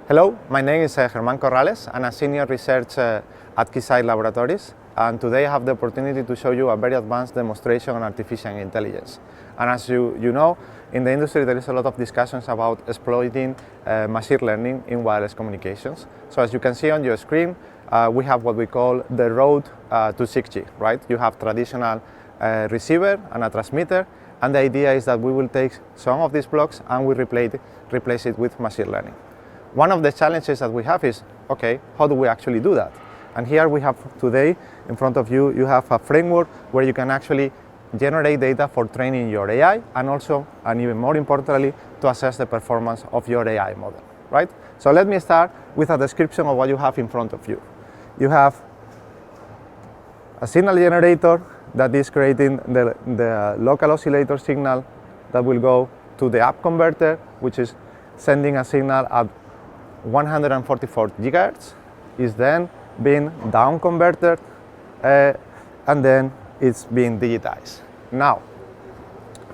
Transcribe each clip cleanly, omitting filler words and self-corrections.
Hello, my name is Germán Corrales. I'm a senior researcher at Keysight Laboratories, and today I have the opportunity to show you a very advanced demonstration on artificial intelligence. And as you know, in the industry there is a lot of discussions about exploiting machine learning in wireless communications. So as you can see on your screen, we have what we call the road to 6G, right? You have traditional receiver and a transmitter, and the idea is that we will take some of these blocks and we replace it with machine learning. One of the challenges that we have is, okay, how do we actually do that? And here we have today in front of you, you have a framework where you can actually generate data for training your AI and also, and even more importantly, to assess the performance of your AI model, right? So let me start with a description of what you have in front of you. You have a signal generator that is creating the local oscillator signal that will go to the up converter, which is sending a signal at 144 gigahertz, is then being down converted, and then it's being digitized. Now,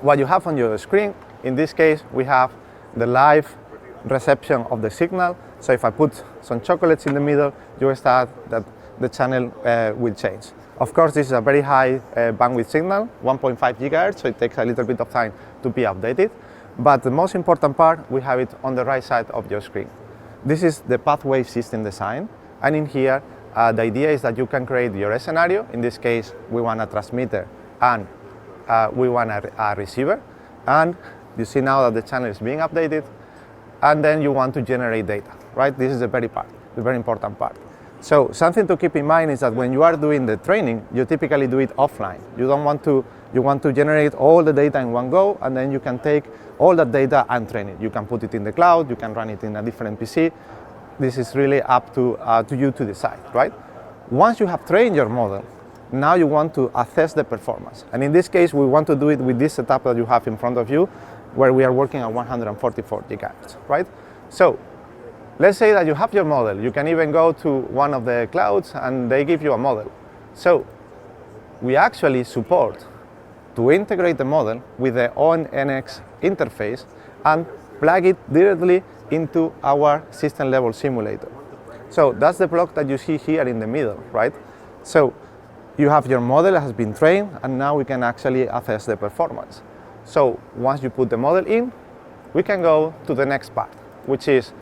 what you have on your screen, in this case, we have the live reception of the signal. So if I put some chocolates in the middle, you will start that the channel will change. Of course, this is a very high bandwidth signal, 1.5 gigahertz, so it takes a little bit of time to be updated. But the most important part, we have it on the right side of your screen. This is the pathway system design, and in here, the idea is that you can create your scenario. In this case, we want a transmitter and we want a receiver, and you see now that the channel is being updated, and then you want to generate data, right? This is the very important part. So something to keep in mind is that when you are doing the training, you typically do it offline. You want to generate all the data in one go, and then you can take all that data and train it. You can put it in the cloud, you can run it in a different PC. This is really up to you to decide, right? Once you have trained your model, now you want to assess the performance. And in this case, we want to do it with this setup that you have in front of you, where we are working at 144 gigahertz, right? So let's say that you have your model. You can even go to one of the clouds and they give you a model. So we actually support to integrate the model with the ONNX interface and plug it directly into our system level simulator. So that's the block that you see here in the middle, right? So you have your model has been trained, and now we can actually assess the performance. So once you put the model in, we can go to the next part, which is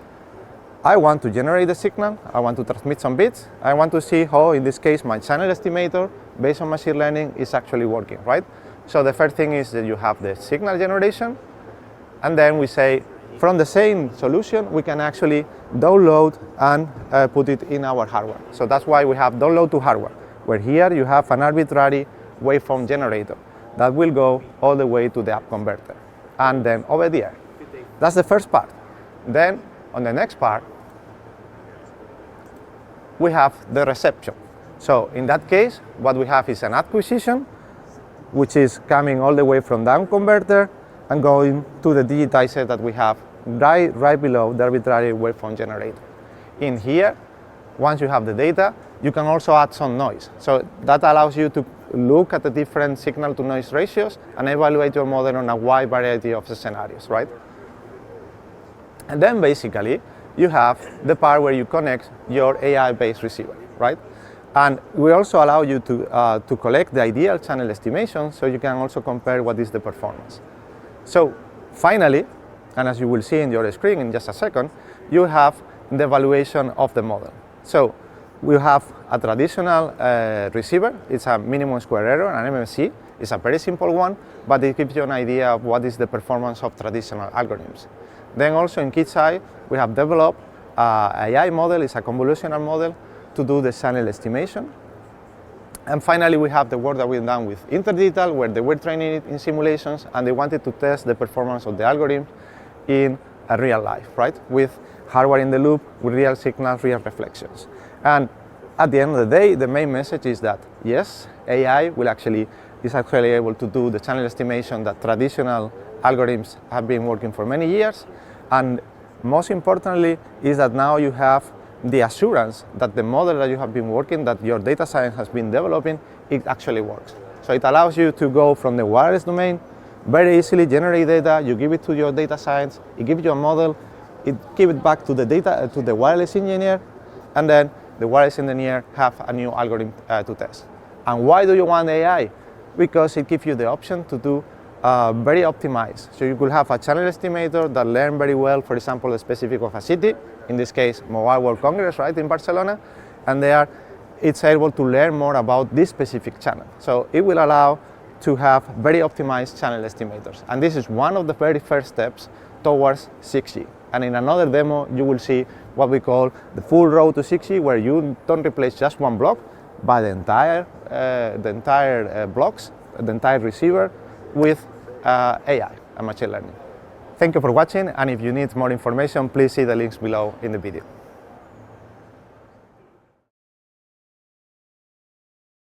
I want to generate the signal, I want to transmit some bits, I want to see how, in this case, my channel estimator, based on machine learning, is actually working, right? So the first thing is that you have the signal generation, and then we say, from the same solution, we can actually download and put it in our hardware. So that's why we have download to hardware, where here you have an arbitrary waveform generator that will go all the way to the up converter, and then over there. That's the first part. Then, on the next part, we have the reception. So in that case, what we have is an acquisition, which is coming all the way from down converter and going to the digitizer that we have right below the arbitrary waveform generator. In here, once you have the data, you can also add some noise. So that allows you to look at the different signal to noise ratios and evaluate your model on a wide variety of scenarios, right? And then basically, you have the part where you connect your AI-based receiver, right? And we also allow you to collect the ideal channel estimation, so you can also compare what is the performance. So finally, and as you will see in your screen in just a second, you have the evaluation of the model. So we have a traditional receiver. It's a minimum square error, an MMSE. It's a very simple one, but it gives you an idea of what is the performance of traditional algorithms. Then also in Keysight, we have developed an AI model. It's a convolutional model to do the channel estimation. And finally, we have the work that we've done with InterDigital, where they were training it in simulations, and they wanted to test the performance of the algorithm in a real life, right? With hardware in the loop, with real signals, real reflections. And at the end of the day, the main message is that, yes, AI is actually able to do the channel estimation that traditional algorithms have been working for many years. And most importantly is that now you have the assurance that the model that you have been working, that your data science has been developing, it actually works. So it allows you to go from the wireless domain, very easily generate data, you give it to your data science, it gives you a model, it give it back to the data to the wireless engineer, and then the wireless engineer have a new algorithm to test. And why do you want AI? Because it gives you the option to do very optimized. So you could have a channel estimator that learn very well, for example, the specific of a city, in this case, Mobile World Congress, right, in Barcelona, and it's able to learn more about this specific channel. So it will allow to have very optimized channel estimators. And this is one of the very first steps towards 6G. And in another demo, you will see what we call the full road to 6G, where you don't replace just one block, but the entire blocks, the entire receiver with AI and machine learning. Thank you for watching, and if you need more information, please see the links below in the video.